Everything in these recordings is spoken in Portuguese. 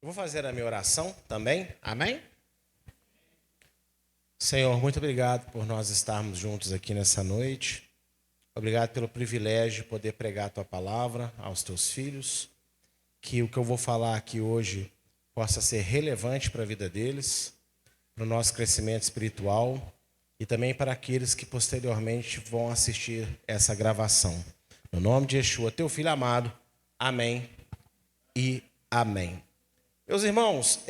Eu vou fazer a minha oração também, amém? Senhor, muito obrigado por nós estarmos juntos aqui nessa noite. Obrigado pelo privilégio de poder pregar a Tua palavra aos Teus filhos. Que o que eu vou falar aqui hoje possa ser relevante para a vida deles, para o nosso crescimento espiritual e também para aqueles que posteriormente vão assistir essa gravação. No nome de Yeshua, Teu Filho amado, amém e amém. Meus irmãos,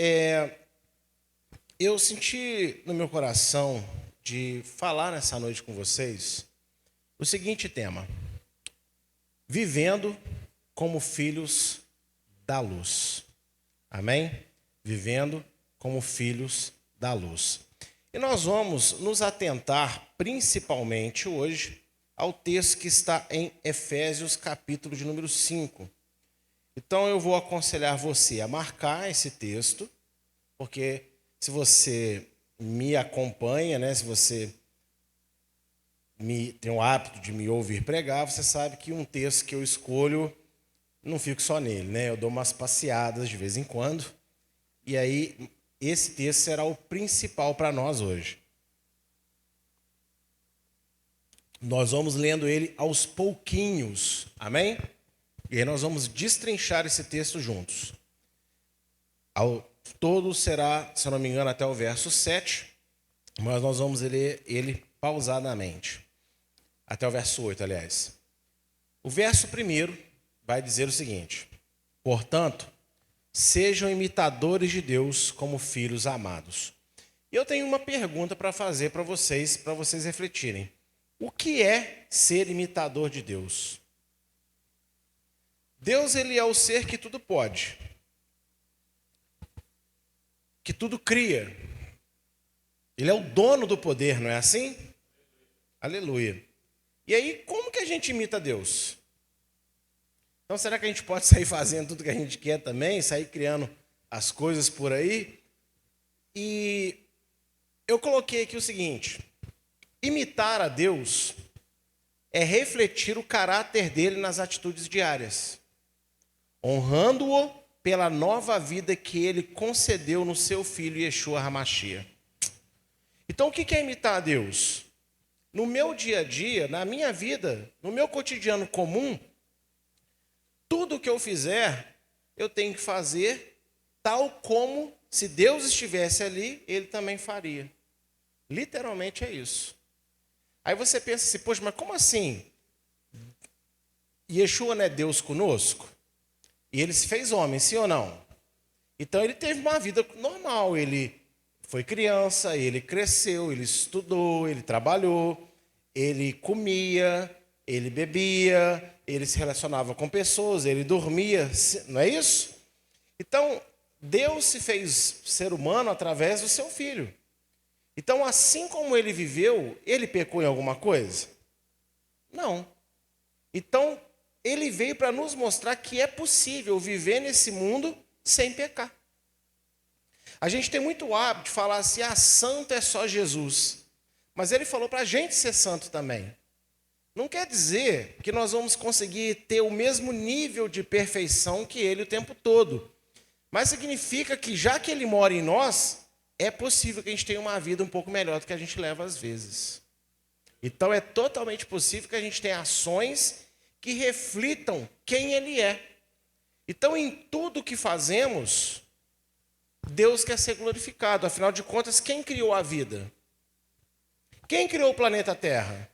eu senti no meu coração de falar nessa noite com vocês o seguinte tema: vivendo como filhos da luz. Amém? Vivendo como filhos da luz. E nós vamos nos atentar principalmente hoje ao texto que está em Efésios, capítulo de número 5. Então eu vou aconselhar você a marcar esse texto, porque se você me acompanha, né, se você tem o hábito de me ouvir pregar, você sabe que um texto que eu escolho, não fico só nele, né? Eu dou umas passeadas de vez em quando, e aí esse texto será o principal para nós hoje. Nós vamos lendo ele aos pouquinhos, amém? E aí nós vamos destrinchar esse texto juntos. Ao todo será, se eu não me engano, até o verso 7, mas nós vamos ler ele pausadamente. Até o verso 8, aliás. O verso 1 vai dizer o seguinte: portanto, sejam imitadores de Deus como filhos amados. E eu tenho uma pergunta para fazer para vocês refletirem. O que é ser imitador de Deus? Deus, ele é o ser que tudo pode, que tudo cria. Ele é o dono do poder, não é assim? Aleluia. E aí, como que a gente imita Deus? Então, será que a gente pode sair fazendo tudo que a gente quer também, sair criando as coisas por aí? E eu coloquei aqui o seguinte: imitar a Deus é refletir o caráter dele nas atitudes diárias, honrando-o pela nova vida que ele concedeu no seu Filho Yeshua HaMashiach. Então, o que é imitar a Deus? No meu dia a dia, na minha vida, no meu cotidiano comum, tudo que eu fizer, eu tenho que fazer tal como, se Deus estivesse ali, ele também faria. Literalmente é isso. Aí você pensa assim: poxa, mas como assim? Yeshua não é Deus conosco? E ele se fez homem, sim ou não? Então ele teve uma vida normal, ele foi criança, ele cresceu, ele estudou, ele trabalhou, ele comia, ele bebia, ele se relacionava com pessoas, ele dormia, não é isso? Então, Deus se fez ser humano através do seu Filho. Então, assim como ele viveu, ele pecou em alguma coisa? Não. Então, ele veio para nos mostrar que é possível viver nesse mundo sem pecar. A gente tem muito hábito de falar assim: santo é só Jesus. Mas ele falou para a gente ser santo também. Não quer dizer que nós vamos conseguir ter o mesmo nível de perfeição que ele o tempo todo. Mas significa que, já que ele mora em nós, é possível que a gente tenha uma vida um pouco melhor do que a gente leva às vezes. Então é totalmente possível que a gente tenha ações que reflitam quem ele é. Então, em tudo que fazemos, Deus quer ser glorificado. Afinal de contas, quem criou a vida? Quem criou o planeta Terra?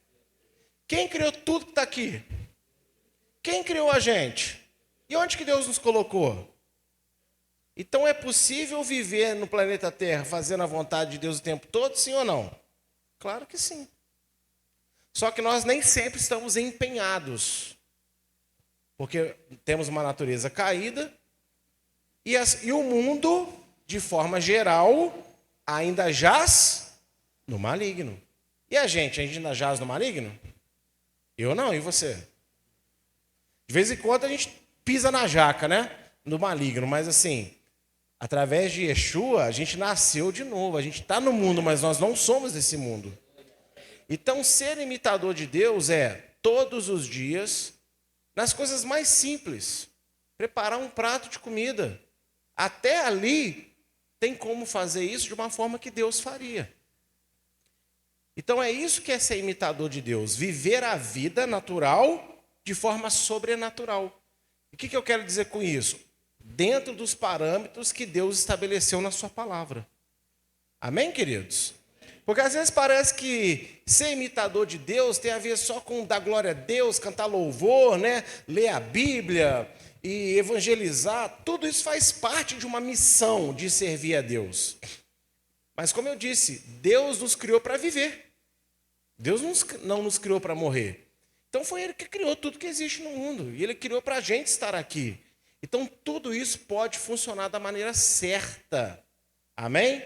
Quem criou tudo que está aqui? Quem criou a gente? E onde que Deus nos colocou? Então, é possível viver no planeta Terra fazendo a vontade de Deus o tempo todo, sim ou não? Claro que sim. Só que nós nem sempre estamos empenhados, porque temos uma natureza caída e o mundo, de forma geral, ainda jaz no maligno. E a gente ainda jaz no maligno? Eu não, e você? De vez em quando a gente pisa na jaca, né? No maligno, mas assim, através de Yeshua, a gente nasceu de novo. A gente está no mundo, mas nós não somos desse mundo. Então, ser imitador de Deus é, todos os dias, nas coisas mais simples, preparar um prato de comida, até ali tem como fazer isso de uma forma que Deus faria. Então é isso que é ser imitador de Deus, viver a vida natural de forma sobrenatural. O que eu quero dizer com isso? Dentro dos parâmetros que Deus estabeleceu na sua palavra. Amém, queridos? Porque às vezes parece que ser imitador de Deus tem a ver só com dar glória a Deus, cantar louvor, né? Ler a Bíblia e evangelizar. Tudo isso faz parte de uma missão de servir a Deus. Mas como eu disse, Deus nos criou para viver. Deus não nos criou para morrer. Então foi Ele que criou tudo que existe no mundo. E Ele criou para a gente estar aqui. Então tudo isso pode funcionar da maneira certa. Amém?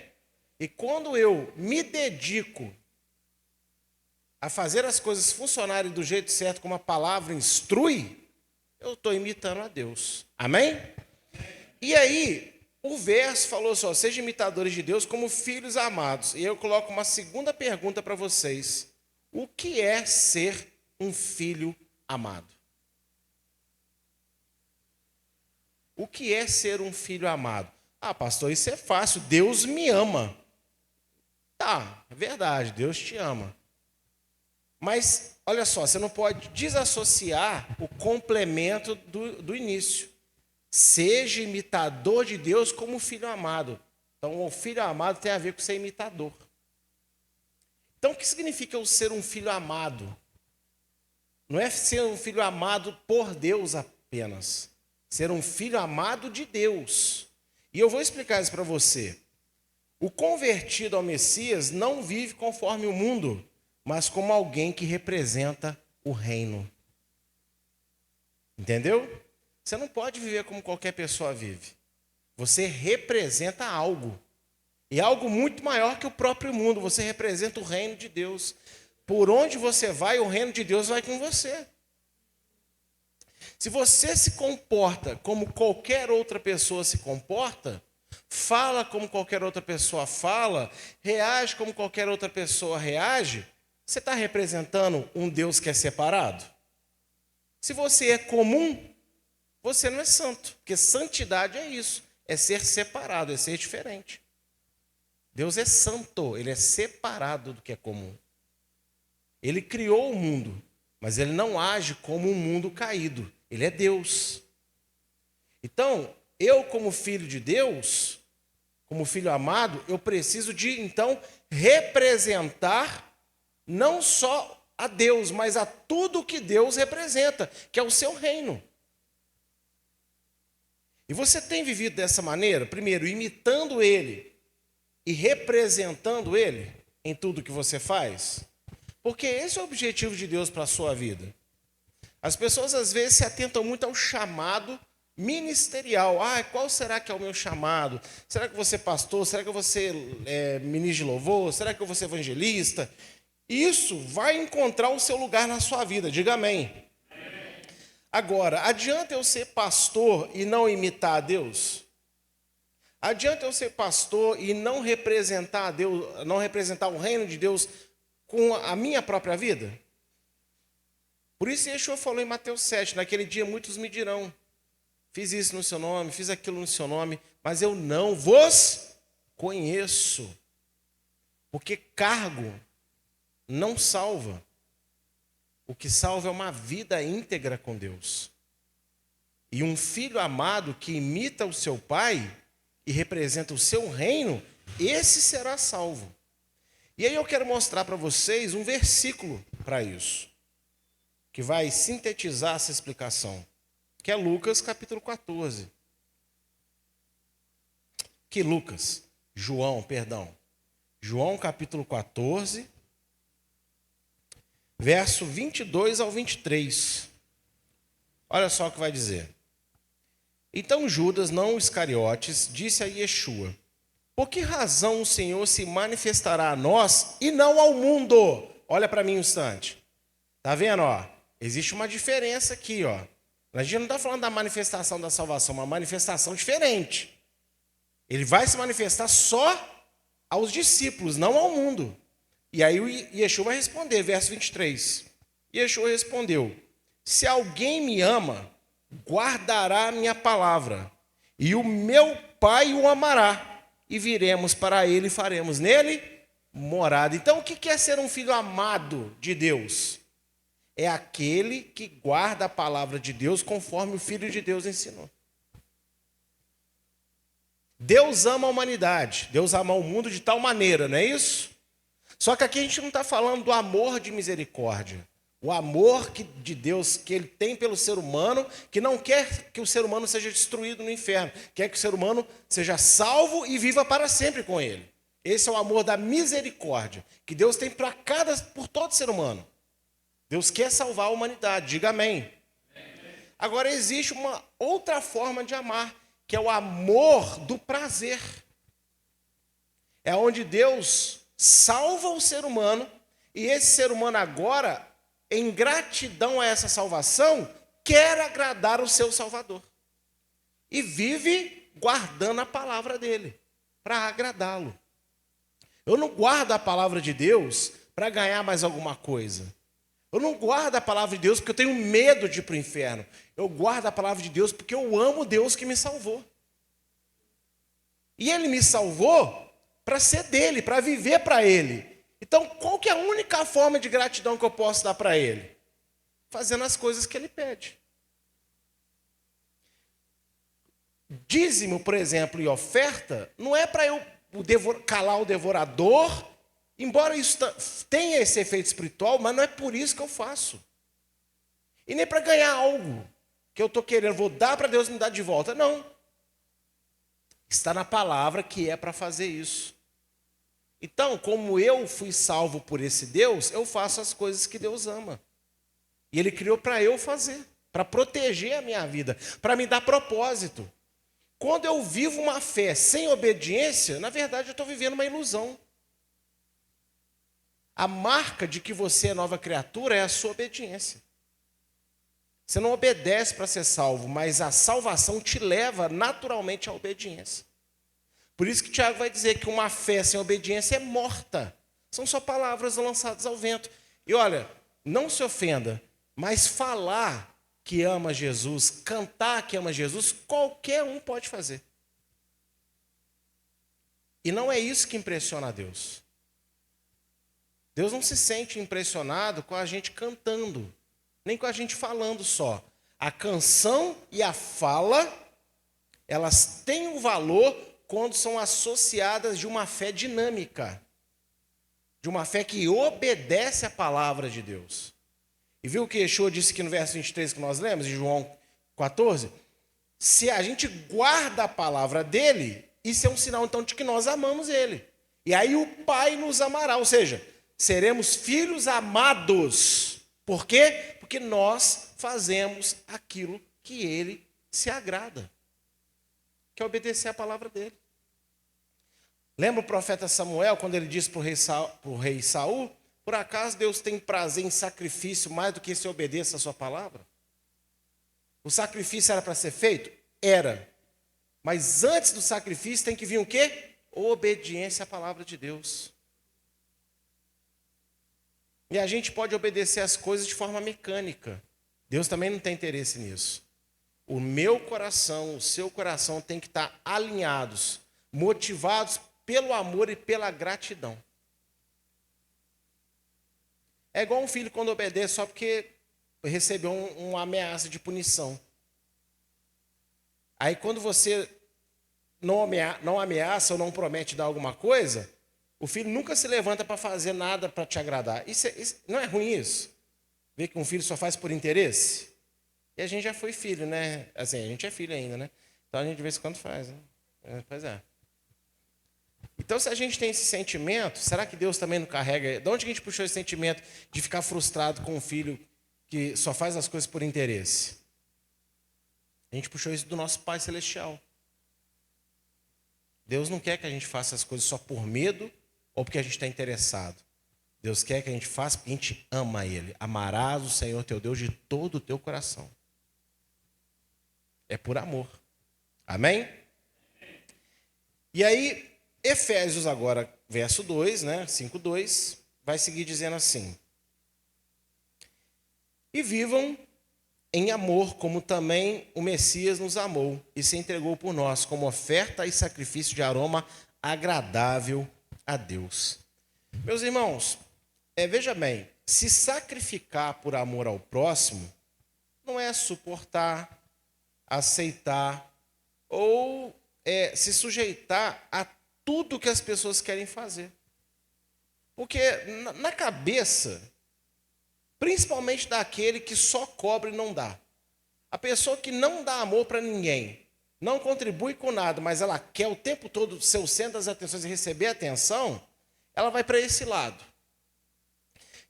E quando eu me dedico a fazer as coisas funcionarem do jeito certo, como a palavra instrui, eu estou imitando a Deus. Amém? E aí, o verso falou só, sejam imitadores de Deus como filhos amados. E eu coloco uma segunda pergunta para vocês. O que é ser um filho amado? O que é ser um filho amado? Ah, pastor, isso é fácil. Deus me ama. Tá, é verdade, Deus te ama. Mas, olha só, você não pode desassociar o complemento do início. Seja imitador de Deus como filho amado. Então, o filho amado tem a ver com ser imitador. Então, o que significa eu ser um filho amado? Não é ser um filho amado por Deus apenas. Ser um filho amado de Deus. E eu vou explicar isso para você. O convertido ao Messias não vive conforme o mundo, mas como alguém que representa o reino. Entendeu? Você não pode viver como qualquer pessoa vive. Você representa algo. E algo muito maior que o próprio mundo. Você representa o reino de Deus. Por onde você vai, o reino de Deus vai com você. Se você se comporta como qualquer outra pessoa se comporta, fala como qualquer outra pessoa fala, reage como qualquer outra pessoa reage, você está representando um Deus que é separado? Se você é comum, você não é santo, porque santidade é isso, é ser separado, é ser diferente. Deus é santo, Ele é separado do que é comum. Ele criou o mundo, mas Ele não age como um mundo caído, Ele é Deus. Então, eu como filho de Deus, como filho amado, eu preciso de, então, representar não só a Deus, mas a tudo que Deus representa, que é o seu reino. E você tem vivido dessa maneira? Primeiro, imitando Ele e representando Ele em tudo que você faz? Porque esse é o objetivo de Deus para a sua vida. As pessoas, às vezes, se atentam muito ao chamado ministerial. Ah, qual será que é o meu chamado? Será que eu vou ser pastor? Será que eu vou ser ministro de louvor? Será que eu vou ser evangelista? Isso vai encontrar o seu lugar na sua vida. Diga amém. Agora, adianta eu ser pastor e não imitar a Deus? Adianta eu ser pastor e não representar a Deus, não representar o reino de Deus com a minha própria vida? Por isso Yeshua falou em Mateus 7, naquele dia muitos me dirão, fiz isso no seu nome, fiz aquilo no seu nome, mas eu não vos conheço. Porque cargo não salva. O que salva é uma vida íntegra com Deus. E um filho amado que imita o seu pai e representa o seu reino, esse será salvo. E aí eu quero mostrar para vocês um versículo para isso, que vai sintetizar essa explicação, que é Lucas capítulo 14. João capítulo 14, verso 22 ao 23. Olha só o que vai dizer. Então Judas, não Iscariotes, disse a Yeshua, por que razão o Senhor se manifestará a nós e não ao mundo? Olha para mim um instante. Está vendo? Ó? Existe uma diferença aqui. Ó. A gente não está falando da manifestação da salvação, uma manifestação diferente. Ele vai se manifestar só aos discípulos, não ao mundo. E aí o Yeshua vai responder, verso 23. Yeshua respondeu, se alguém me ama, guardará a minha palavra, e o meu Pai o amará, e viremos para ele e faremos nele morada. Então, o que é ser um filho amado de Deus? É aquele que guarda a palavra de Deus conforme o Filho de Deus ensinou. Deus ama a humanidade, Deus ama o mundo de tal maneira, não é isso? Só que aqui a gente não está falando do amor de misericórdia. O amor de Deus que Ele tem pelo ser humano, que não quer que o ser humano seja destruído no inferno, quer que o ser humano seja salvo e viva para sempre com Ele. Esse é o amor da misericórdia, que Deus tem por todo ser humano. Deus quer salvar a humanidade, diga amém. Agora existe uma outra forma de amar, que é o amor do prazer. É onde Deus salva o ser humano, e esse ser humano agora, em gratidão a essa salvação, quer agradar o seu Salvador. E vive guardando a palavra dele, para agradá-lo. Eu não guardo a palavra de Deus para ganhar mais alguma coisa. Eu não guardo a palavra de Deus porque eu tenho medo de ir para o inferno. Eu guardo a palavra de Deus porque eu amo Deus que me salvou. E Ele me salvou para ser dele, para viver para Ele. Então, qual que é a única forma de gratidão que eu posso dar para Ele? Fazendo as coisas que Ele pede. Dízimo, por exemplo, e oferta, não é para eu calar o devorador, embora isso tenha esse efeito espiritual, mas não é por isso que eu faço. E nem para ganhar algo que eu estou querendo, vou dar para Deus me dar de volta. Não. Está na palavra que é para fazer isso. Então, como eu fui salvo por esse Deus, eu faço as coisas que Deus ama. E Ele criou para eu fazer, para proteger a minha vida, para me dar propósito. Quando eu vivo uma fé sem obediência, na verdade eu estou vivendo uma ilusão. A marca de que você é nova criatura é a sua obediência. Você não obedece para ser salvo, mas a salvação te leva naturalmente à obediência. Por isso que Tiago vai dizer que uma fé sem obediência é morta. São só palavras lançadas ao vento. E olha, não se ofenda, mas falar que ama Jesus, cantar que ama Jesus, qualquer um pode fazer. E não é isso que impressiona a Deus. Deus não se sente impressionado com a gente cantando, nem com a gente falando só. A canção e a fala, elas têm um valor quando são associadas de uma fé dinâmica, de uma fé que obedece à palavra de Deus. E viu o que Yeshua disse aqui no verso 23 que nós lemos, em João 14? Se a gente guarda a palavra dele, isso é um sinal então de que nós amamos ele. E aí o Pai nos amará, ou seja, seremos filhos amados. Por quê? Porque nós fazemos aquilo que ele se agrada, que é obedecer a palavra dele. Lembra o profeta Samuel, quando ele disse para o rei Saul, por acaso Deus tem prazer em sacrifício mais do que se obedeça a sua palavra? O sacrifício era para ser feito? Era. Mas antes do sacrifício tem que vir o quê? Obediência à palavra de Deus. E a gente pode obedecer as coisas de forma mecânica. Deus também não tem interesse nisso. O meu coração, o seu coração tem que estar alinhados, motivados pelo amor e pela gratidão. É igual um filho quando obedece só porque recebeu uma ameaça de punição. Aí quando você não ameaça ou não promete dar alguma coisa, o filho nunca se levanta para fazer nada para te agradar. Isso não é ruim isso? Ver que um filho só faz por interesse? E a gente já foi filho, né? Assim, a gente é filho ainda, né? Então a gente de vez em quando faz, né? Pois é. Então, se a gente tem esse sentimento, será que Deus também não carrega? De onde que a gente puxou esse sentimento de ficar frustrado com um filho que só faz as coisas por interesse? A gente puxou isso do nosso Pai Celestial. Deus não quer que a gente faça as coisas só por medo ou porque a gente está interessado. Deus quer que a gente faça porque a gente ama Ele. Amarás o Senhor teu Deus de todo o teu coração. É por amor. Amém? E aí, Efésios agora, verso 2, né, 5:2, vai seguir dizendo assim: e vivam em amor, como também o Messias nos amou e se entregou por nós, como oferta e sacrifício de aroma agradável a Deus. Meus irmãos, veja bem, se sacrificar por amor ao próximo não é suportar, aceitar ou se sujeitar a tudo que as pessoas querem fazer. Porque na cabeça, principalmente daquele que só cobra e não dá, a pessoa que não dá amor para ninguém, não contribui com nada, mas ela quer o tempo todo ser o centro das atenções e receber atenção, ela vai para esse lado.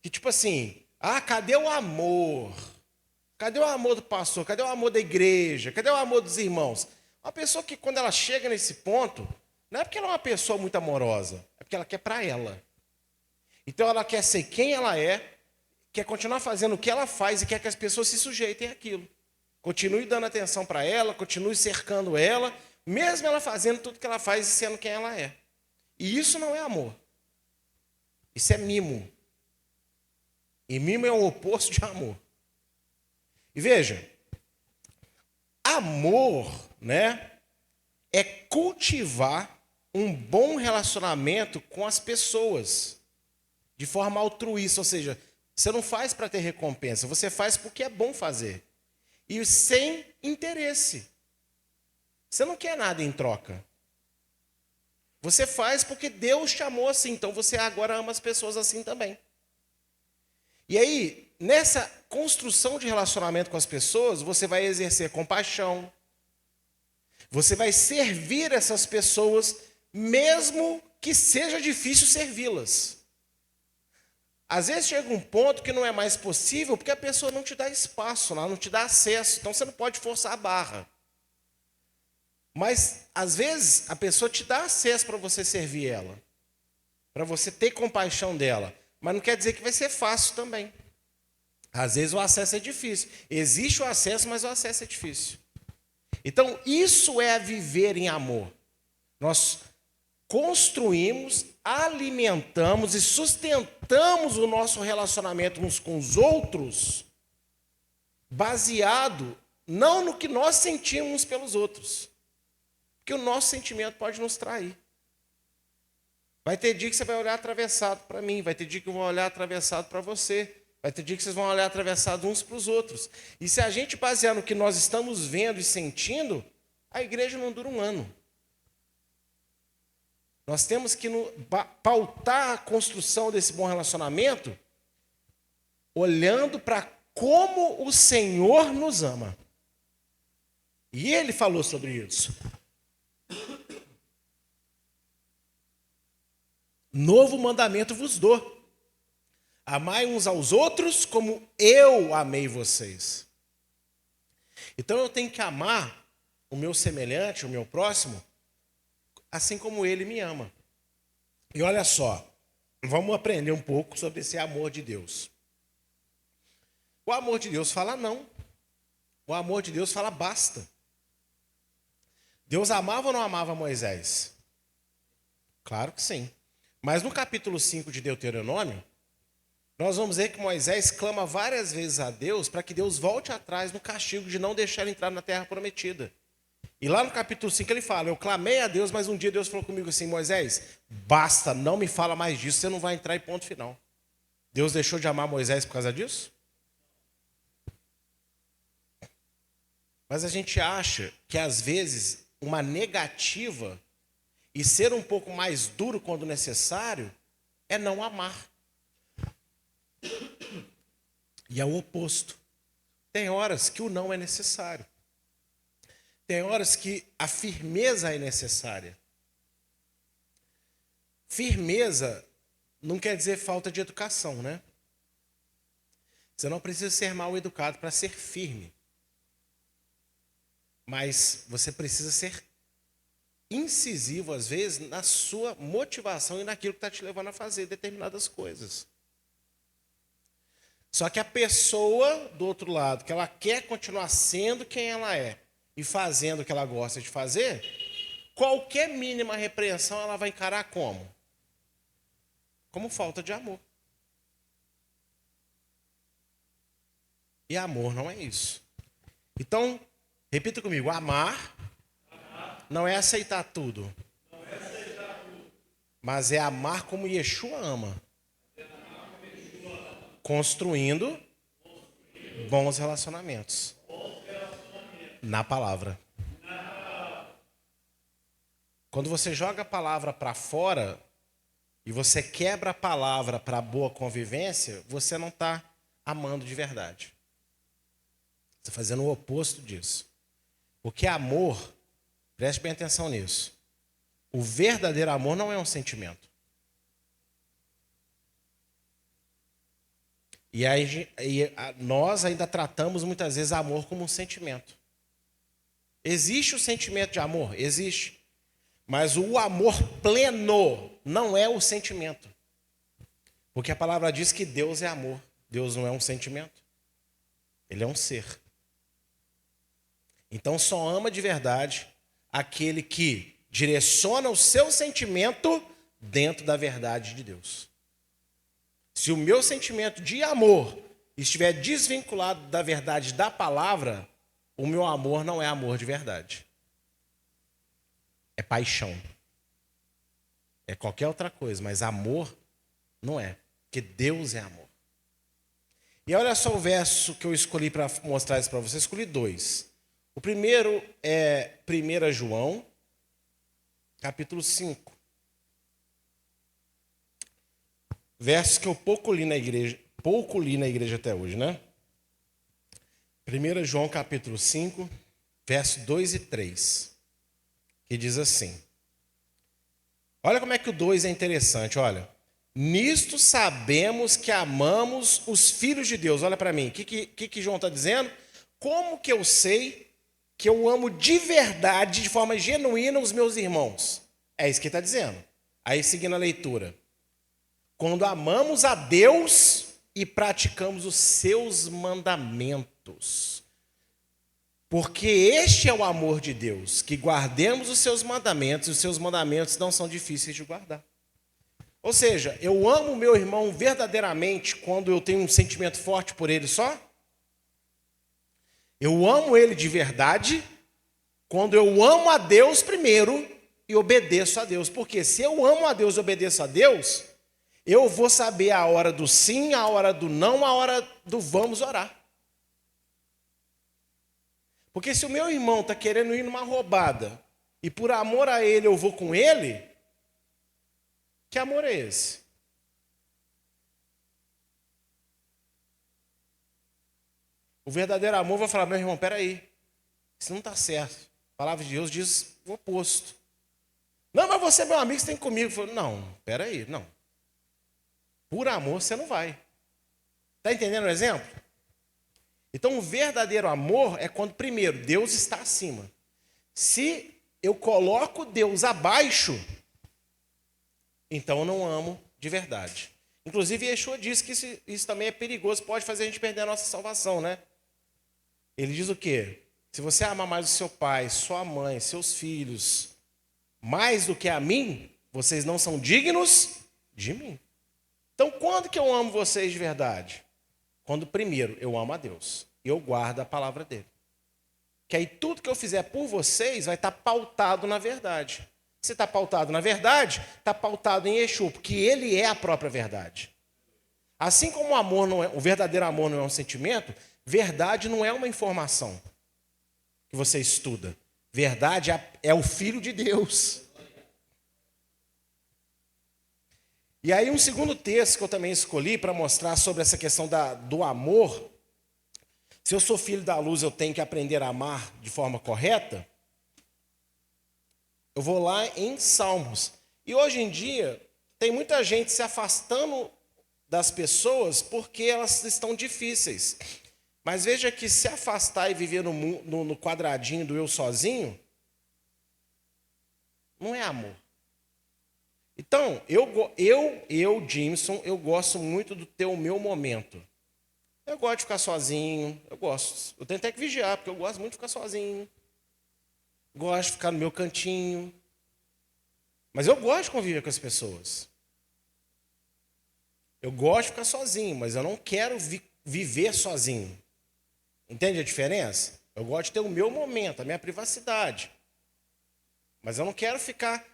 Que tipo assim, cadê o amor? Cadê o amor do pastor? Cadê o amor da igreja? Cadê o amor dos irmãos? Uma pessoa que quando ela chega nesse ponto, não é porque ela é uma pessoa muito amorosa, é porque ela quer para ela. Então ela quer ser quem ela é, quer continuar fazendo o que ela faz e quer que as pessoas se sujeitem àquilo. Continue dando atenção para ela, continue cercando ela, mesmo ela fazendo tudo que ela faz e sendo quem ela é. E isso não é amor. Isso é mimo. E mimo é o oposto de amor. E veja, amor, é cultivar um bom relacionamento com as pessoas, de forma altruísta, ou seja, você não faz para ter recompensa, você faz porque é bom fazer. E sem interesse. Você não quer nada em troca. Você faz porque Deus te amou assim, então você agora ama as pessoas assim também. E aí, nessa construção de relacionamento com as pessoas, você vai exercer compaixão. Você vai servir essas pessoas, mesmo que seja difícil servi-las. Às vezes chega um ponto que não é mais possível, porque a pessoa não te dá espaço, não te dá acesso, então você não pode forçar a barra. Mas, às vezes, a pessoa te dá acesso para você servir ela, para você ter compaixão dela, mas não quer dizer que vai ser fácil também. Às vezes o acesso é difícil. Existe o acesso, mas o acesso é difícil. Então, isso é viver em amor. Nós construímos, alimentamos e sustentamos o nosso relacionamento uns com os outros, baseado não no que nós sentimos pelos outros, porque o nosso sentimento pode nos trair. Vai ter dia que você vai olhar atravessado para mim, vai ter dia que eu vou olhar atravessado para você, vai ter dia que vocês vão olhar atravessado uns para os outros. E se a gente basear no que nós estamos vendo e sentindo, a igreja não dura um ano. Nós temos que pautar a construção desse bom relacionamento olhando para como o Senhor nos ama. E Ele falou sobre isso. Novo mandamento vos dou. Amai uns aos outros como eu amei vocês. Então eu tenho que amar o meu semelhante, o meu próximo, assim como ele me ama. E olha só, vamos aprender um pouco sobre esse amor de Deus. O amor de Deus fala não. O amor de Deus fala basta. Deus amava ou não amava Moisés? Claro que sim. Mas no capítulo 5 de Deuteronômio, nós vamos ver que Moisés clama várias vezes a Deus para que Deus volte atrás no castigo de não deixar ele entrar na terra prometida. E lá no capítulo 5 ele fala, eu clamei a Deus, mas um dia Deus falou comigo assim, Moisés, basta, não me fala mais disso, você não vai entrar em ponto final. Deus deixou de amar Moisés por causa disso? Mas a gente acha que às vezes uma negativa e ser um pouco mais duro quando necessário é não amar. E é o oposto. Tem horas que o não é necessário. Tem horas que a firmeza é necessária. Firmeza não quer dizer falta de educação, né? Você não precisa ser mal educado para ser firme. Mas você precisa ser incisivo, às vezes, na sua motivação e naquilo que está te levando a fazer determinadas coisas. Só que a pessoa do outro lado, que ela quer continuar sendo quem ela é e fazendo o que ela gosta de fazer, qualquer mínima repreensão ela vai encarar como? Como falta de amor. E amor não é isso. Então, repita comigo: amar não é aceitar tudo, mas é amar como Yeshua ama, construindo bons relacionamentos na palavra. Quando você joga a palavra para fora e você quebra a palavra para boa convivência, você não está amando de verdade. Você está fazendo o oposto disso. Porque amor, preste bem atenção nisso, o verdadeiro amor não é um sentimento. E aí, nós ainda tratamos muitas vezes amor como um sentimento. Existe o sentimento de amor? Existe. Mas o amor pleno não é o sentimento. Porque a palavra diz que Deus é amor. Deus não é um sentimento. Ele é um ser. Então só ama de verdade aquele que direciona o seu sentimento dentro da verdade de Deus. Se o meu sentimento de amor estiver desvinculado da verdade da palavra, o meu amor não é amor de verdade. É paixão. É qualquer outra coisa, mas amor não é, porque Deus é amor. E olha só o verso que eu escolhi para mostrar isso para vocês. Escolhi dois. O primeiro é 1 João, capítulo 5. Versos que eu pouco li na igreja até hoje, né? 1 João, capítulo 5, versos 2 e 3. Que diz assim. Olha como é que o 2 é interessante, olha. Nisto sabemos que amamos os filhos de Deus. Olha para mim, o que João está dizendo? Como que eu sei que eu amo de verdade, de forma genuína, os meus irmãos? É isso que ele está dizendo. Aí, seguindo a leitura. Quando amamos a Deus e praticamos os seus mandamentos. Porque este é o amor de Deus, que guardemos os seus mandamentos, e os seus mandamentos não são difíceis de guardar. Ou seja, eu amo o meu irmão verdadeiramente quando eu tenho um sentimento forte por ele só. Eu amo ele de verdade quando eu amo a Deus primeiro e obedeço a Deus. Porque se eu amo a Deus e obedeço a Deus, eu vou saber a hora do sim, a hora do não, a hora do vamos orar. Porque se o meu irmão está querendo ir numa roubada e por amor a ele eu vou com ele, que amor é esse? O verdadeiro amor vai falar: meu irmão, peraí, isso não está certo. A palavra de Deus diz o oposto. Não, mas você é meu amigo, você tem comigo. Eu falo, não, peraí, não. Por amor você não vai. Está entendendo o exemplo? Então, o verdadeiro amor é quando, primeiro, Deus está acima. Se eu coloco Deus abaixo, então eu não amo de verdade. Inclusive, Yeshua disse que isso também é perigoso, pode fazer a gente perder a nossa salvação, né? Ele diz o quê? Se você amar mais o seu pai, sua mãe, seus filhos, mais do que a mim, vocês não são dignos de mim. Então, quando que eu amo vocês de verdade? Quando, primeiro, eu amo a Deus e eu guardo a palavra dele. Que aí tudo que eu fizer por vocês vai estar pautado na verdade. Se está pautado na verdade, está pautado em Yeshua, porque ele é a própria verdade. Assim como o amor não é, o verdadeiro amor não é um sentimento, verdade não é uma informação que você estuda. Verdade é o Filho de Deus. E aí um segundo texto que eu também escolhi para mostrar sobre essa questão do amor. Se eu sou filho da luz, eu tenho que aprender a amar de forma correta. Eu vou lá em Salmos. E hoje em dia, tem muita gente se afastando das pessoas porque elas estão difíceis. Mas veja que se afastar e viver no quadradinho do eu sozinho, não é amor. Então, Jimson, eu gosto muito do ter o meu momento. Eu gosto de ficar sozinho, eu gosto. Eu tenho até que vigiar, porque eu gosto muito de ficar sozinho. Gosto de ficar no meu cantinho. Mas eu gosto de conviver com as pessoas. Eu gosto de ficar sozinho, mas eu não quero viver sozinho. Entende a diferença? Eu gosto de ter o meu momento, a minha privacidade. Mas eu não quero ficar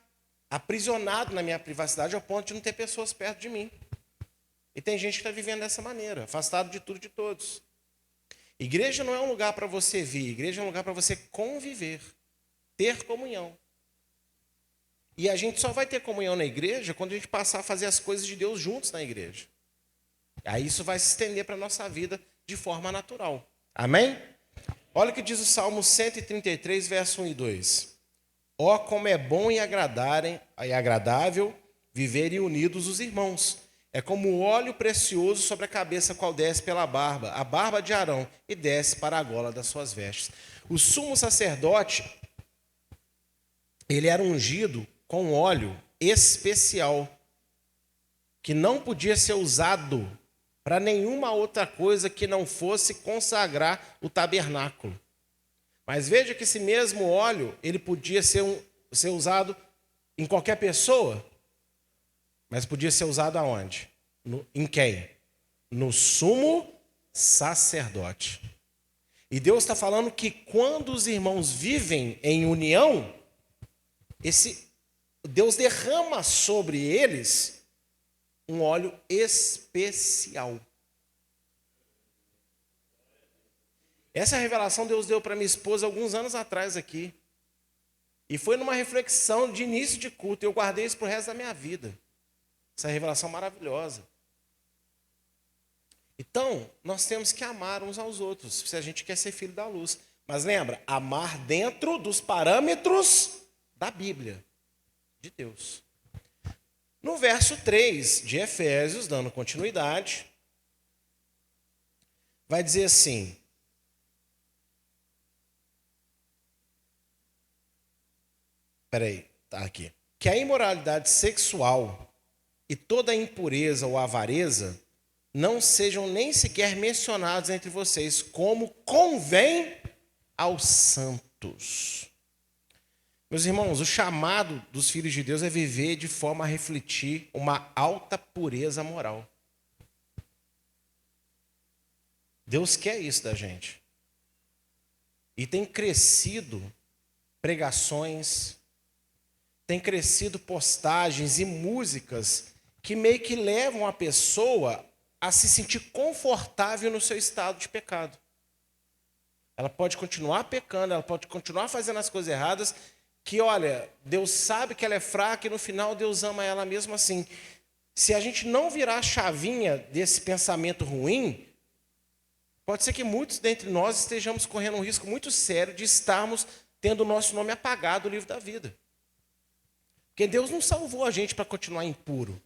aprisionado na minha privacidade ao ponto de não ter pessoas perto de mim. E tem gente que está vivendo dessa maneira, afastado de tudo e de todos. Igreja não é um lugar para você vir, igreja é um lugar para você conviver, ter comunhão. E a gente só vai ter comunhão na igreja quando a gente passar a fazer as coisas de Deus juntos na igreja. Aí isso vai se estender para a nossa vida de forma natural. Amém? Olha o que diz o Salmo 133, verso 1 e 2. Ó, como é bom e agradável viverem unidos os irmãos. É como o óleo precioso sobre a cabeça, qual desce pela barba, a barba de Arão, e desce para a gola das suas vestes. O sumo sacerdote, ele era ungido com óleo especial, que não podia ser usado para nenhuma outra coisa que não fosse consagrar o tabernáculo. Mas veja que esse mesmo óleo, ele podia ser usado em qualquer pessoa, mas podia ser usado aonde? Em quem? No sumo sacerdote. E Deus está falando que quando os irmãos vivem em união, Deus derrama sobre eles um óleo especial. Essa revelação Deus deu para minha esposa alguns anos atrás aqui. E foi numa reflexão de início de culto. Eu guardei isso para o resto da minha vida. Essa revelação maravilhosa. Então, nós temos que amar uns aos outros, se a gente quer ser filho da luz. Mas lembra, amar dentro dos parâmetros da Bíblia, de Deus. No verso 3 de Efésios, dando continuidade, vai dizer assim: tá aqui. Que a imoralidade sexual e toda a impureza ou avareza não sejam nem sequer mencionados entre vocês, como convém aos santos. Meus irmãos, o chamado dos filhos de Deus é viver de forma a refletir uma alta pureza moral. Deus quer isso da gente. E tem crescido pregações, tem crescido postagens e músicas que meio que levam a pessoa a se sentir confortável no seu estado de pecado. Ela pode continuar pecando, ela pode continuar fazendo as coisas erradas, que, olha, Deus sabe que ela é fraca e no final Deus ama ela mesmo assim. Se a gente não virar a chavinha desse pensamento ruim, pode ser que muitos dentre nós estejamos correndo um risco muito sério de estarmos tendo o nosso nome apagado do livro da vida. Porque Deus não salvou a gente para continuar impuro.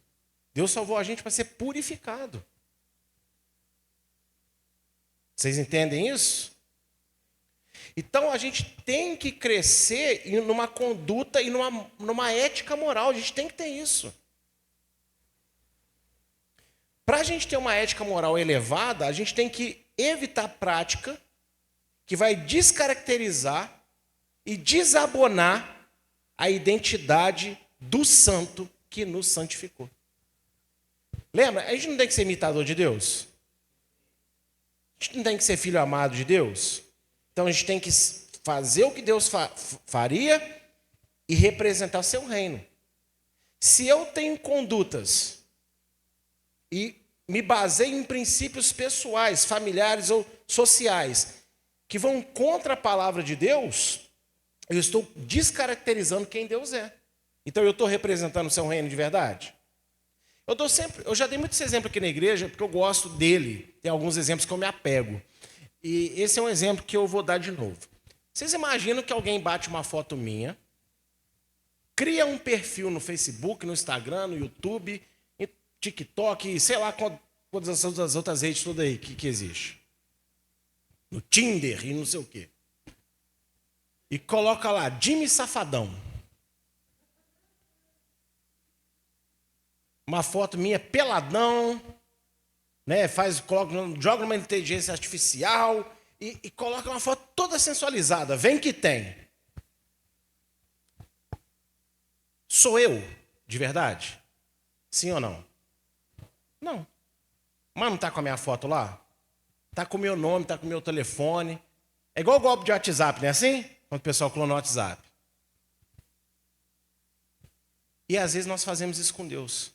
Deus salvou a gente para ser purificado. Vocês entendem isso? Então a gente tem que crescer numa conduta e numa ética moral. A gente tem que ter isso. Para a gente ter uma ética moral elevada, a gente tem que evitar prática que vai descaracterizar e desabonar a identidade do santo que nos santificou. Lembra? A gente não tem que ser imitador de Deus? A gente não tem que ser filho amado de Deus? Então a gente tem que fazer o que Deus faria e representar o seu reino. Se eu tenho condutas e me baseio em princípios pessoais, familiares ou sociais que vão contra a palavra de Deus, eu estou descaracterizando quem Deus é. Então eu estou representando o seu reino de verdade? Eu já dei muitos exemplos aqui na igreja, porque eu gosto dele. Tem alguns exemplos que eu me apego. E esse é um exemplo que eu vou dar de novo. Vocês imaginam que alguém bate uma foto minha, cria um perfil no Facebook, no Instagram, no YouTube, no TikTok, sei lá quantas as outras redes todas aí que existe. No Tinder e não sei o quê. E coloca lá, Jimmy Safadão. Uma foto minha peladão, né? Joga numa inteligência artificial e coloca uma foto toda sensualizada. Vem que tem. Sou eu, de verdade? Sim ou não? Não. Mas não está com a minha foto lá? Está com o meu nome, está com o meu telefone. É igual o golpe de WhatsApp, não é assim? Quando o pessoal clona o WhatsApp. E às vezes nós fazemos isso com Deus.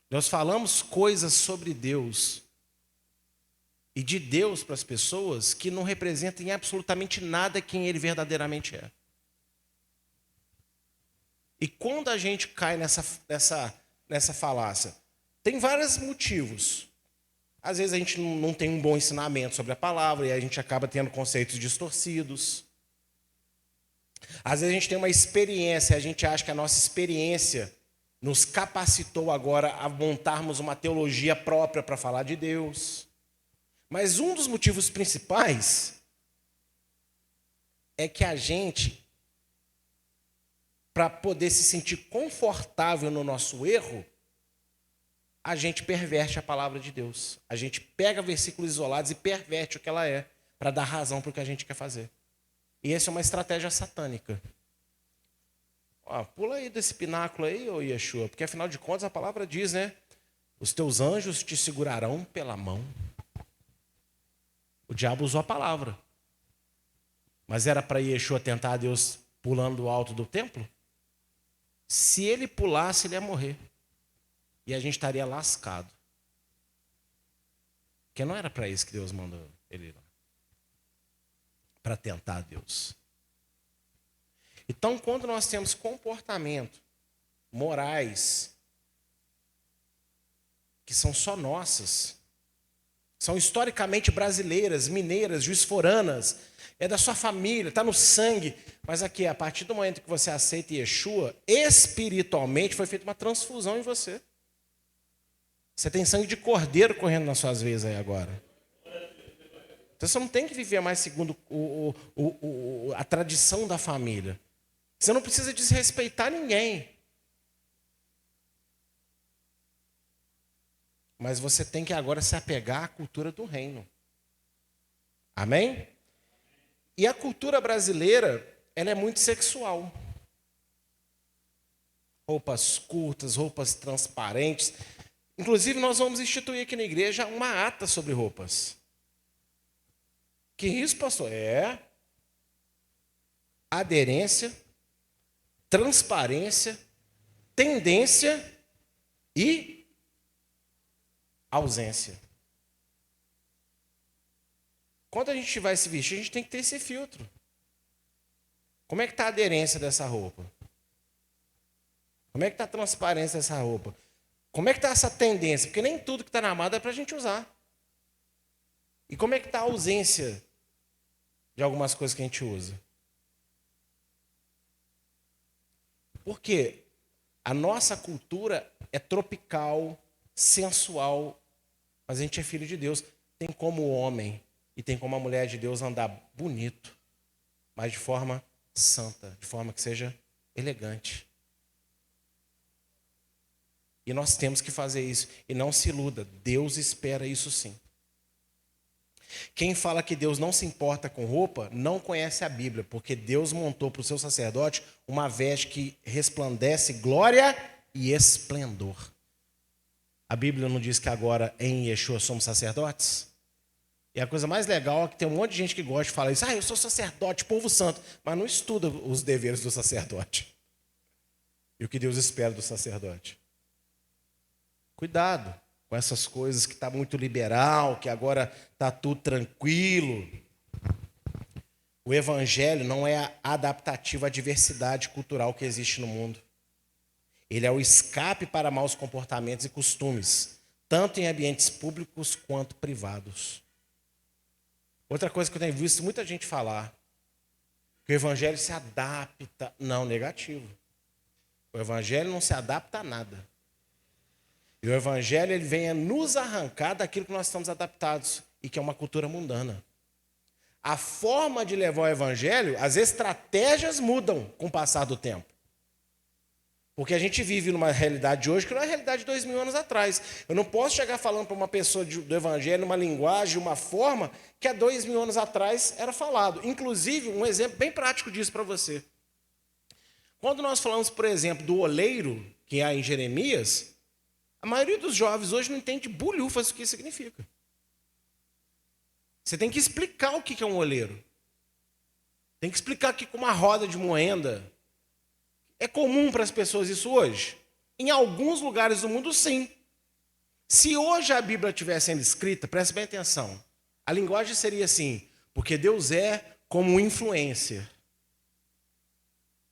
Nós falamos coisas sobre Deus e de Deus para as pessoas que não representam em absolutamente nada quem Ele verdadeiramente é. E quando a gente cai nessa falácia, tem vários motivos. Às vezes a gente não tem um bom ensinamento sobre a palavra e a gente acaba tendo conceitos distorcidos. Às vezes a gente tem uma experiência, a gente acha que a nossa experiência nos capacitou agora a montarmos uma teologia própria para falar de Deus. Mas um dos motivos principais é que a gente, para poder se sentir confortável no nosso erro, a gente perverte a palavra de Deus. A gente pega versículos isolados e perverte o que ela é, para dar razão para o que a gente quer fazer. E essa é uma estratégia satânica. Ó, pula aí desse pináculo aí, ô Yeshua, porque afinal de contas a palavra diz, né? Os teus anjos te segurarão pela mão. O diabo usou a palavra. Mas era para Yeshua tentar Deus pulando do alto do templo? Se ele pulasse, ele ia morrer. E a gente estaria lascado. Porque não era para isso que Deus mandou ele ir lá. Para tentar Deus. Então, quando nós temos comportamento, morais, que são só nossas, são historicamente brasileiras, mineiras, juiz-foranas, é da sua família, está no sangue, mas aqui, a partir do momento que você aceita Yeshua, espiritualmente foi feita uma transfusão em você. Você tem sangue de cordeiro correndo nas suas veias aí agora. Então você não tem que viver mais segundo a tradição da família. Você não precisa desrespeitar ninguém. Mas você tem que agora se apegar à cultura do reino. Amém? E a cultura brasileira, ela é muito sexual. Roupas curtas, roupas transparentes. Inclusive, nós vamos instituir aqui na igreja uma ata sobre roupas. Que isso, pastor? É aderência, transparência, tendência e ausência. Quando a gente vai se vestir, a gente tem que ter esse filtro. Como é que está a aderência dessa roupa? Como é que está a transparência dessa roupa? Como é que está essa tendência? Porque nem tudo que está na moda é para a gente usar. E como é que está a ausência de algumas coisas que a gente usa? Porque a nossa cultura é tropical, sensual, mas a gente é filho de Deus. Tem como o homem e tem como a mulher de Deus andar bonito, mas de forma santa, de forma que seja elegante. E nós temos que fazer isso. E não se iluda, Deus espera isso sim. Quem fala que Deus não se importa com roupa, não conhece a Bíblia, porque Deus montou para o seu sacerdote uma veste que resplandece glória e esplendor. A Bíblia não diz que agora em Yeshua somos sacerdotes? E a coisa mais legal é que tem um monte de gente que gosta de falar isso. Eu sou sacerdote, povo santo, mas não estuda os deveres do sacerdote. E o que Deus espera do sacerdote. Cuidado com essas coisas que está muito liberal, que agora está tudo tranquilo. O evangelho não é adaptativo à diversidade cultural que existe no mundo. Ele é o escape para maus comportamentos e costumes, tanto em ambientes públicos quanto privados. Outra coisa que eu tenho visto muita gente falar, que o evangelho se adapta. Não, negativo. O evangelho não se adapta a nada. E o evangelho ele vem a nos arrancar daquilo que nós estamos adaptados e que é uma cultura mundana. A forma de levar o evangelho, as estratégias mudam com o passar do tempo. Porque a gente vive numa realidade de hoje que não é a realidade de 2000 anos atrás. Eu não posso chegar falando para uma pessoa do evangelho uma linguagem, uma forma que há 2000 anos atrás era falado. Inclusive, um exemplo bem prático disso para você. Quando nós falamos, por exemplo, do oleiro que há em Jeremias, a maioria dos jovens hoje não entende bulhufas o que isso significa. Você tem que explicar o que é um oleiro. Tem que explicar aqui com uma roda de moenda. É comum para as pessoas isso hoje? Em alguns lugares do mundo, sim. Se hoje a Bíblia estivesse sendo escrita, preste bem atenção, a linguagem seria assim, porque Deus é como um influencer.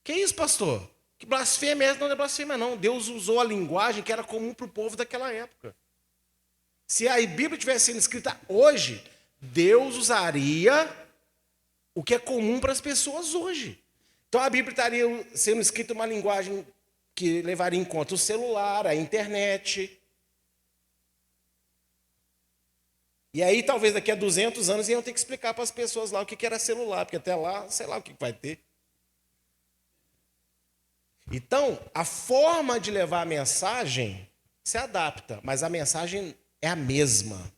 Que isso, pastor? Que blasfêmia é essa? Não é blasfêmia, não. Deus usou a linguagem que era comum para o povo daquela época. Se a Bíblia estivesse sendo escrita hoje, Deus usaria o que é comum para as pessoas hoje. Então a Bíblia estaria sendo escrita uma linguagem que levaria em conta o celular, a internet. E aí talvez daqui a 200 anos iam ter que explicar para as pessoas lá o que era celular, porque até lá, sei lá o que vai ter. Então, a forma de levar a mensagem se adapta, mas a mensagem é a mesma.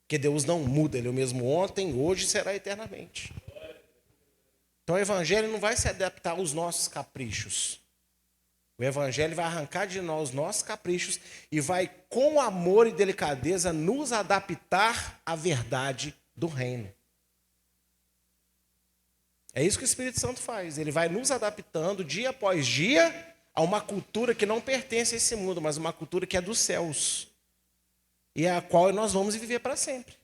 Porque Deus não muda, Ele é o mesmo ontem, hoje e será eternamente. Então o Evangelho não vai se adaptar aos nossos caprichos. O Evangelho vai arrancar de nós os nossos caprichos e vai, com amor e delicadeza, nos adaptar à verdade do reino. É isso que o Espírito Santo faz. Ele vai nos adaptando dia após dia a uma cultura que não pertence a esse mundo, mas uma cultura que é dos céus. E a qual nós vamos viver para sempre.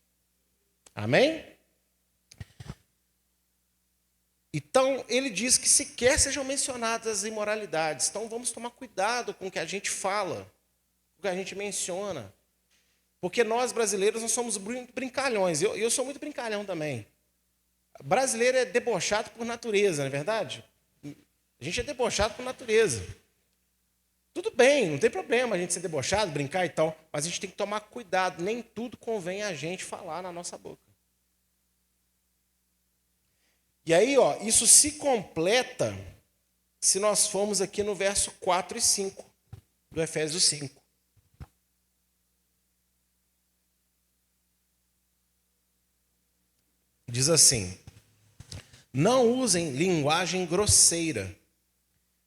Amém? Então, ele diz que sequer sejam mencionadas as imoralidades. Então, vamos tomar cuidado com o que a gente fala, com o que a gente menciona. Porque nós, brasileiros, nós somos brincalhões. Eu sou muito brincalhão também. Brasileiro é debochado por natureza, não é verdade? A gente é debochado por natureza. Tudo bem, não tem problema a gente ser debochado, brincar e tal, mas a gente tem que tomar cuidado. Nem tudo convém a gente falar na nossa boca. E aí, isso se completa se nós formos aqui no verso 4 e 5 do Efésios 5. Diz assim: não usem linguagem grosseira,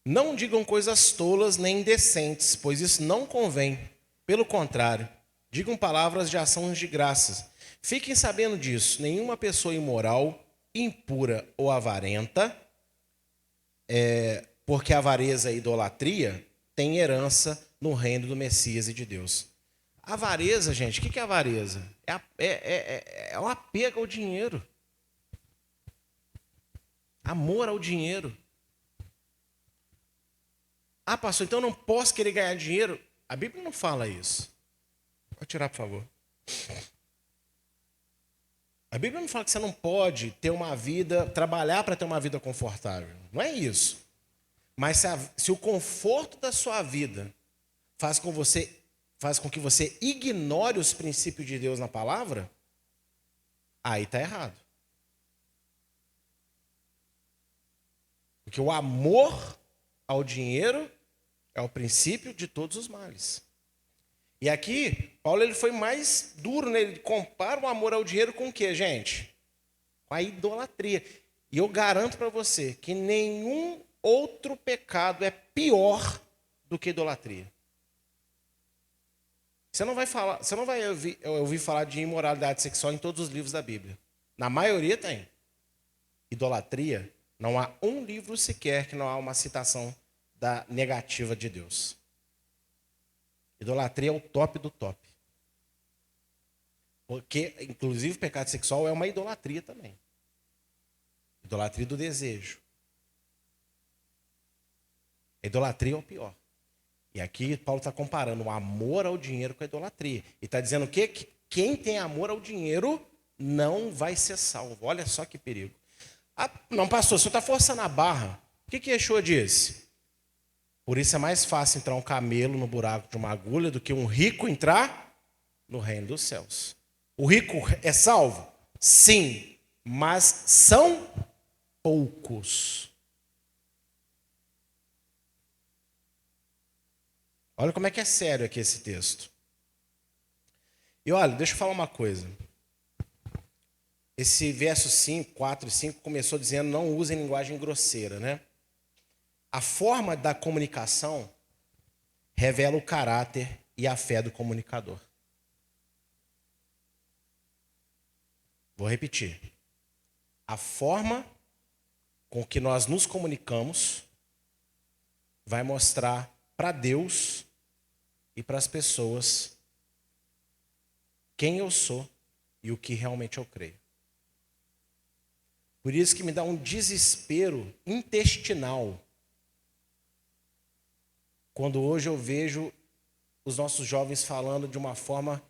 não digam coisas tolas nem indecentes, pois isso não convém. Pelo contrário, digam palavras de ação de graças. Fiquem sabendo disso, nenhuma pessoa imoral, impura ou avarenta, porque a avareza e a idolatria têm herança no reino do Messias e de Deus. Avareza, gente, o que é avareza? É um apego ao dinheiro. Amor ao dinheiro. Ah, pastor, então eu não posso querer ganhar dinheiro? A Bíblia não fala isso. Pode tirar, por favor. A Bíblia não fala que você não pode ter uma vida, trabalhar para ter uma vida confortável. Não é isso. Mas se o conforto da sua vida faz com que você ignore os princípios de Deus na palavra, aí está errado. Porque o amor ao dinheiro é o princípio de todos os males. E aqui, Paulo ele foi mais duro, né? Ele compara o amor ao dinheiro com o quê, gente? Com a idolatria. E eu garanto para você que nenhum outro pecado é pior do que idolatria. Você não vai ouvir falar de imoralidade sexual em todos os livros da Bíblia. Na maioria tem. Idolatria, não há um livro sequer que não há uma citação da negativa de Deus. Idolatria é o top do top. Porque, inclusive, o pecado sexual é uma idolatria também. Idolatria do desejo. A idolatria é o pior. E aqui Paulo está comparando o amor ao dinheiro com a idolatria. E está dizendo o quê? Que quem tem amor ao dinheiro não vai ser salvo. Olha só que perigo. Ah, não, pastor, o senhor está forçando a barra. O que Yeshua disse? Por isso é mais fácil entrar um camelo no buraco de uma agulha do que um rico entrar no reino dos céus. O rico é salvo? Sim, mas são poucos. Olha como é que é sério aqui esse texto. E olha, deixa eu falar uma coisa. Esse verso 5, 4 e 5 começou dizendo não usem linguagem grosseira, né? A forma da comunicação revela o caráter e a fé do comunicador. Vou repetir. A forma com que nós nos comunicamos vai mostrar para Deus e para as pessoas quem eu sou e o que realmente eu creio. Por isso que me dá um desespero intestinal quando hoje eu vejo os nossos jovens falando de uma forma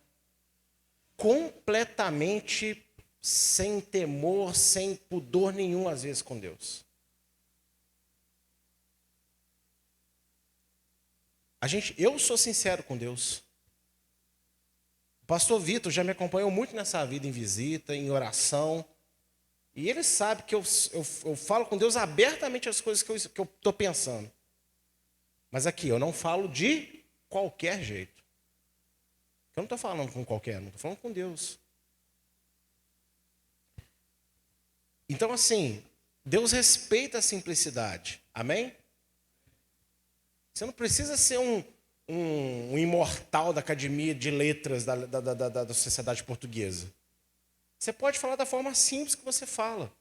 completamente sem temor, sem pudor nenhum, às vezes, com Deus. Eu sou sincero com Deus. O pastor Vitor já me acompanhou muito nessa vida, em visita, em oração. E ele sabe que eu falo com Deus abertamente as coisas que eu estou pensando. Mas aqui, eu não falo de qualquer jeito. Eu não estou falando com qualquer um, estou falando com Deus. Então, assim, Deus respeita a simplicidade. Amém? Você não precisa ser um imortal da Academia de Letras da Sociedade Portuguesa. Você pode falar da forma simples que você fala.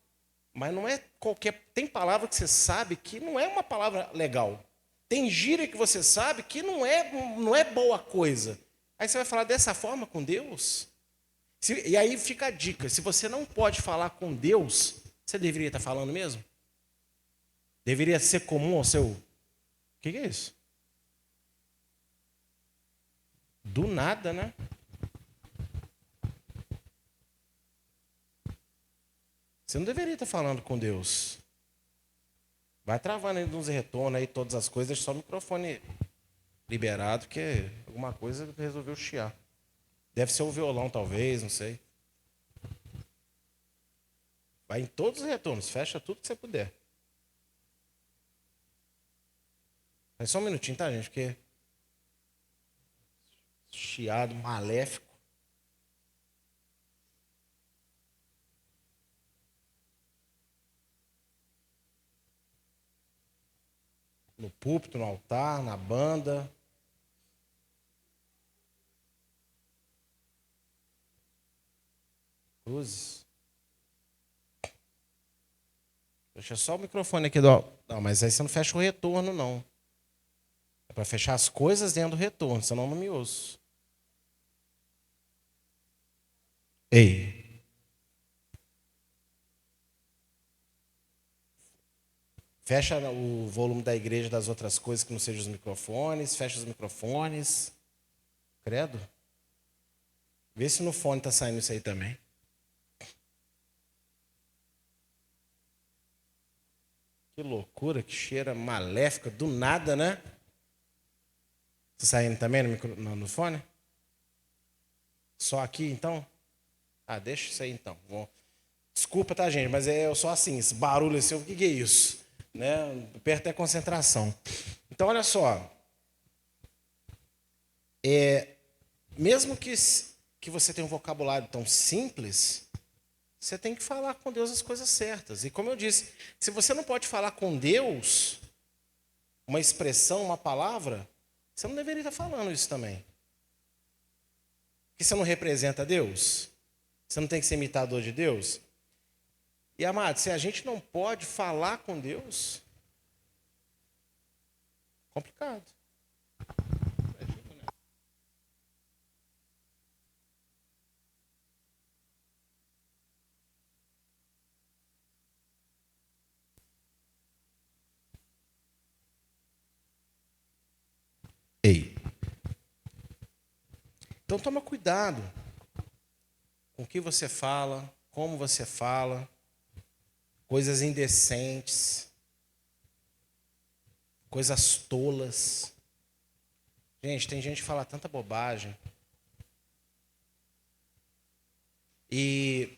Mas não é qualquer... Tem palavra que você sabe que não é uma palavra legal. Tem gíria que você sabe que não é boa coisa. Aí você vai falar dessa forma com Deus? E aí fica a dica. Se você não pode falar com Deus, você deveria estar falando mesmo? Deveria ser comum ao seu... O que é isso? Do nada, né? Você não deveria estar falando com Deus. Vai travando aí nos retornos aí todas as coisas, deixa só o microfone liberado, que alguma coisa resolveu chiar. Deve ser o violão, talvez, não sei. Vai em todos os retornos, fecha tudo que você puder. É só um minutinho, tá, gente? Porque chiado, maléfico. No púlpito, no altar, na banda. Cruzes. Deixa só o microfone aqui do... Não, mas aí você não fecha o retorno, não. É para fechar as coisas dentro do retorno, senão eu não me ouço. Ei. Fecha o volume da igreja das outras coisas que não sejam os microfones. Fecha os microfones. Credo. Vê se no fone está saindo isso aí também. Que loucura, que cheira maléfica, do nada, né? Tá saindo também no fone? Só aqui, então? Ah, deixa isso aí, então. Bom, desculpa, tá, gente, mas eu sou assim, esse barulho assim, o que é isso? Né? Perto é concentração. Então, olha só. Mesmo que você tenha um vocabulário tão simples, você tem que falar com Deus as coisas certas. E como eu disse, se você não pode falar com Deus uma expressão, uma palavra, você não deveria estar falando isso também. Porque você não representa Deus? Você não tem que ser imitador de Deus? E, amado, se a gente não pode falar com Deus, complicado. Ei. Então toma cuidado com o que você fala, como você fala, coisas indecentes, coisas tolas. Gente, tem gente que fala tanta bobagem. E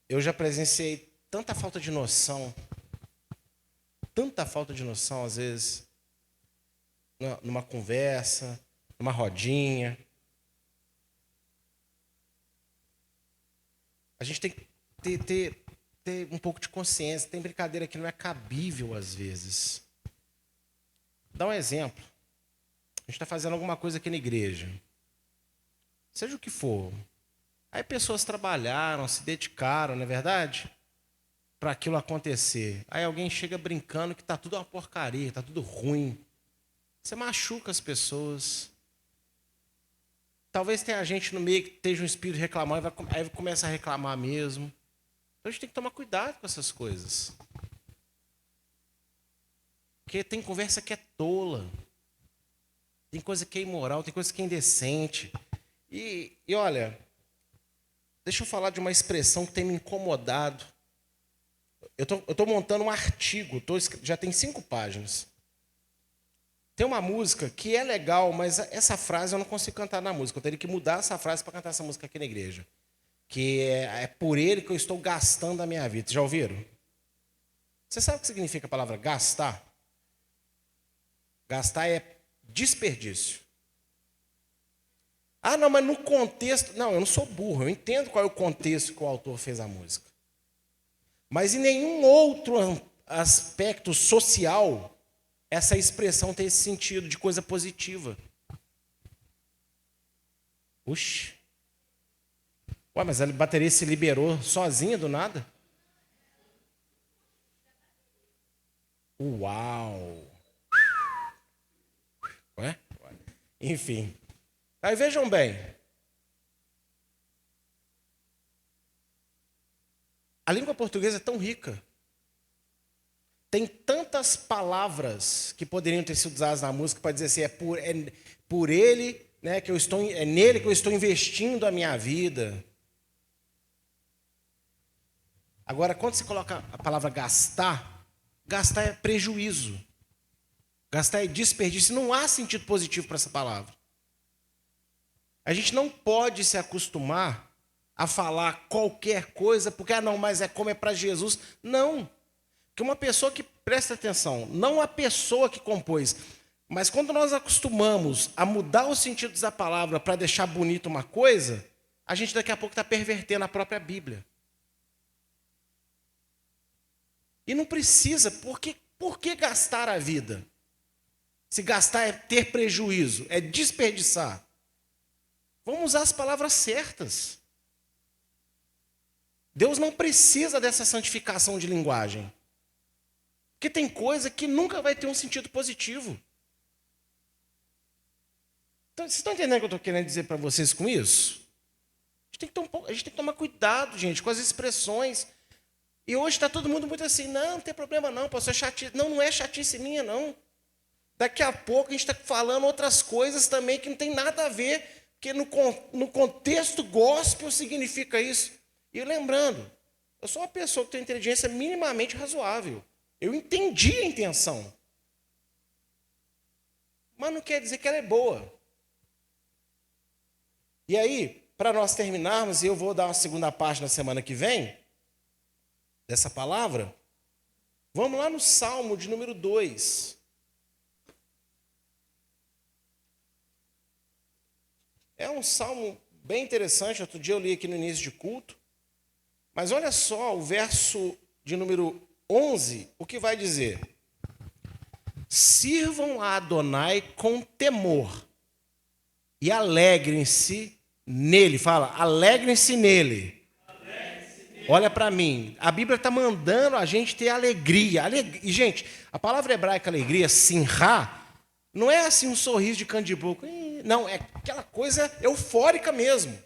eu já presenciei tanta falta de noção, às vezes, numa conversa, numa rodinha. A gente tem que ter um pouco de consciência. Tem brincadeira que não é cabível às vezes. Dá um exemplo. A gente está fazendo alguma coisa aqui na igreja. Seja o que for. Aí pessoas trabalharam, se dedicaram, não é verdade? para aquilo acontecer. Aí alguém chega brincando que está tudo uma porcaria, está tudo ruim. Você machuca as pessoas. Talvez tenha gente no meio que esteja um espírito reclamando, aí começa a reclamar mesmo. Então a gente tem que tomar cuidado com essas coisas. Porque tem conversa que é tola. Tem coisa que é imoral, tem coisa que é indecente. E olha, deixa eu falar de uma expressão que tem me incomodado. Eu tô montando um artigo, já tem 5 páginas. Tem uma música que é legal, mas essa frase eu não consigo cantar na música. Eu teria que mudar essa frase para cantar essa música aqui na igreja. Que é por ele que eu estou gastando a minha vida. Já ouviram? Você sabe o que significa a palavra gastar? Gastar é desperdício. Ah, não, mas no contexto... Não, eu não sou burro. Eu entendo qual é o contexto que o autor fez a música. Mas em nenhum outro aspecto social... essa expressão tem esse sentido de coisa positiva. Uxe. Ué, mas a bateria se liberou sozinha do nada? Uau! Ué? Enfim. Aí vejam bem. A língua portuguesa é tão rica. Tem tantas palavras que poderiam ter sido usadas na música para dizer assim, é por ele, né, que é nele que eu estou investindo a minha vida. Agora, quando você coloca a palavra gastar, gastar é prejuízo. Gastar é desperdício. Não há sentido positivo para essa palavra. A gente não pode se acostumar a falar qualquer coisa, porque, não, mas como é para Jesus. Não. Porque uma pessoa que, presta atenção, não a pessoa que compôs, mas quando nós acostumamos a mudar os sentidos da palavra para deixar bonito uma coisa, a gente daqui a pouco está pervertendo a própria Bíblia. E não precisa, por que gastar a vida? Se gastar é ter prejuízo, é desperdiçar. Vamos usar as palavras certas. Deus não precisa dessa santificação de linguagem. Porque tem coisa que nunca vai ter um sentido positivo. Então, vocês estão entendendo o que eu estou querendo dizer para vocês com isso? A gente tem que tomar cuidado, gente, com as expressões. E hoje está todo mundo muito assim, não tem problema não, pastor, é chatice. Não é chatice minha, não. Daqui a pouco a gente está falando outras coisas também que não tem nada a ver, porque no contexto gospel significa isso. E lembrando, eu sou uma pessoa que tem inteligência minimamente razoável. Eu entendi a intenção. Mas não quer dizer que ela é boa. E aí, para nós terminarmos, e eu vou dar uma segunda parte na semana que vem, dessa palavra, vamos lá no Salmo de número 2. É um salmo bem interessante, outro dia eu li aqui no início de culto. Mas olha só o verso de número 11, o que vai dizer? Sirvam a Adonai com temor e alegrem-se nele. Fala, alegrem-se nele. Olha para mim, a Bíblia está mandando a gente ter alegria. E, gente, a palavra hebraica alegria, simra, não é assim um sorriso de canto de boca. Não, é aquela coisa eufórica mesmo.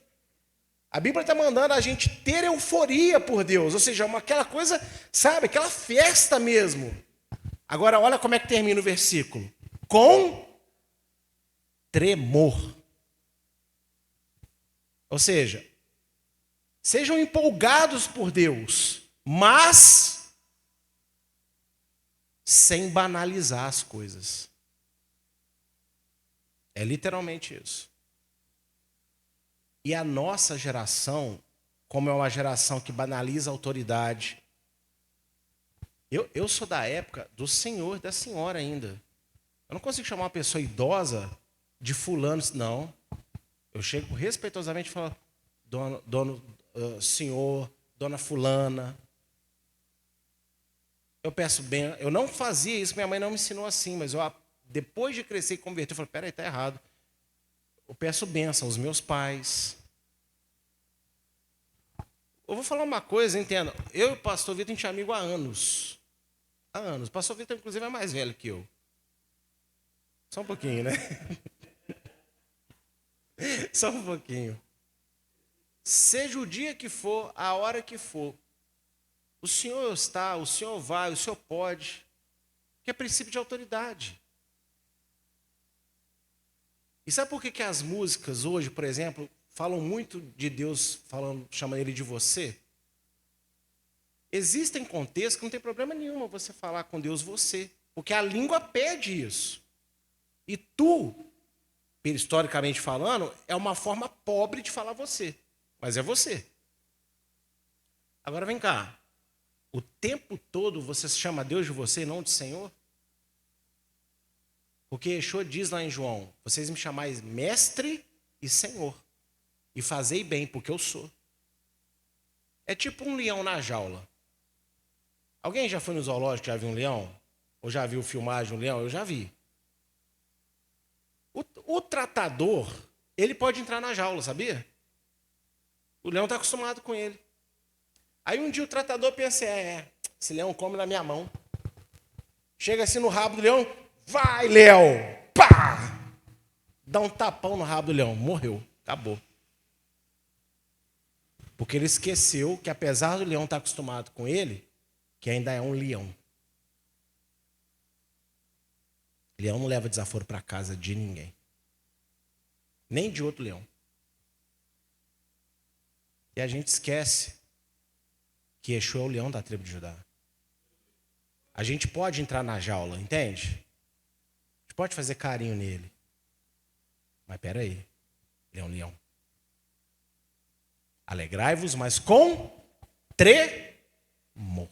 A Bíblia está mandando a gente ter euforia por Deus, ou seja, aquela coisa, sabe, aquela festa mesmo. Agora, olha como é que termina o versículo. Com tremor. Ou seja, sejam empolgados por Deus, mas sem banalizar as coisas. É literalmente isso. E a nossa geração, como é uma geração que banaliza a autoridade, eu sou da época do senhor e da senhora ainda. Eu não consigo chamar uma pessoa idosa de fulano, não. Eu chego respeitosamente e falo, dono, senhor, dona fulana. Eu peço bem, eu não fazia isso, minha mãe não me ensinou assim, mas depois de crescer e converter, eu falei, peraí, está errado. Eu peço bênção aos meus pais. Eu vou falar uma coisa, entenda. Eu e o pastor Vitor, a gente é amigo há anos. Há anos. O pastor Vitor, inclusive, é mais velho que eu. Só um pouquinho, né? Só um pouquinho. Seja o dia que for, a hora que for, o senhor está, o senhor vai, o senhor pode, que é princípio de autoridade. E sabe por que as músicas hoje, por exemplo, falam muito de Deus, chamando ele de você? Existem contextos que não tem problema nenhum você falar com Deus você, porque a língua pede isso. E tu, historicamente falando, é uma forma pobre de falar você, mas é você. Agora vem cá, o tempo todo você chama Deus de você e não de Senhor? Porque Yeshua diz lá em João, vocês me chamais mestre e Senhor, e fazei bem, porque eu sou. É tipo um leão na jaula. Alguém já foi no zoológico, já viu um leão? Ou já viu filmagem de um leão? Eu já vi. O tratador, ele pode entrar na jaula, sabia? O leão está acostumado com ele. Aí um dia o tratador pensa, esse leão come na minha mão. Chega assim no rabo do leão, vai, leão! Pá! Dá um tapão no rabo do leão, morreu, acabou. Porque ele esqueceu que apesar do leão estar acostumado com ele, que ainda é um leão. Leão não leva desaforo para casa de ninguém. Nem de outro leão. E a gente esquece que Yeshua é o leão da tribo de Judá. A gente pode entrar na jaula, entende? A gente pode fazer carinho nele. Mas peraí, ele é um leão. Alegrai-vos, mas com tremor.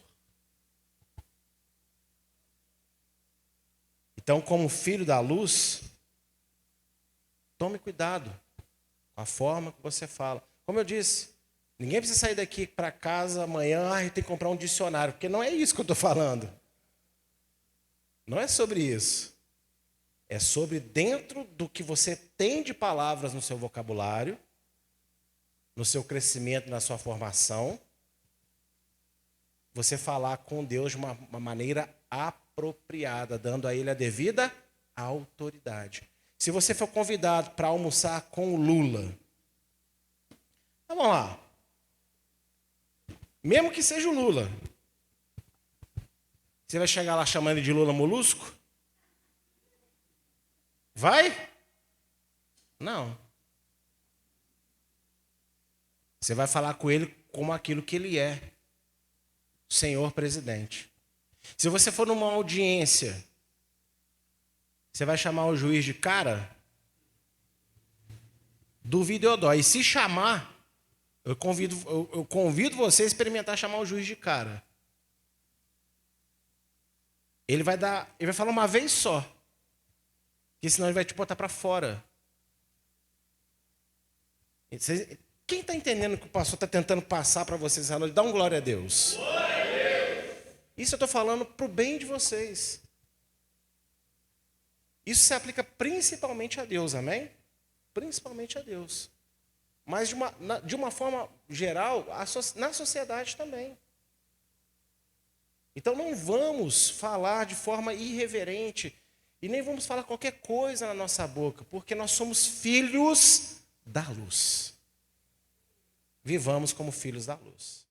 Então, como filho da luz, tome cuidado com a forma que você fala. Como eu disse, ninguém precisa sair daqui para casa amanhã e tem que comprar um dicionário, porque não é isso que eu estou falando. Não é sobre isso. É sobre dentro do que você tem de palavras no seu vocabulário, no seu crescimento, na sua formação, você falar com Deus de uma maneira apropriada, dando a Ele a devida autoridade. Se você for convidado para almoçar com o Lula, vamos lá. Mesmo que seja o Lula, você vai chegar lá chamando ele de Lula molusco? Vai? Não. Você vai falar com ele como aquilo que ele é. Senhor presidente. Se você for numa audiência, você vai chamar o juiz de cara? Duvido eu dó. E se chamar, eu convido você a experimentar chamar o juiz de cara. Ele vai falar uma vez só. Porque senão ele vai te botar para fora. Quem está entendendo o que o pastor está tentando passar para vocês? Dá um glória a Deus. Glória a Deus. Isso eu estou falando para o bem de vocês. Isso se aplica principalmente a Deus, amém? Principalmente a Deus. Mas de uma forma geral, na sociedade também. Então não vamos falar de forma irreverente e nem vamos falar qualquer coisa na nossa boca, porque nós somos filhos da luz. Vivamos como filhos da luz.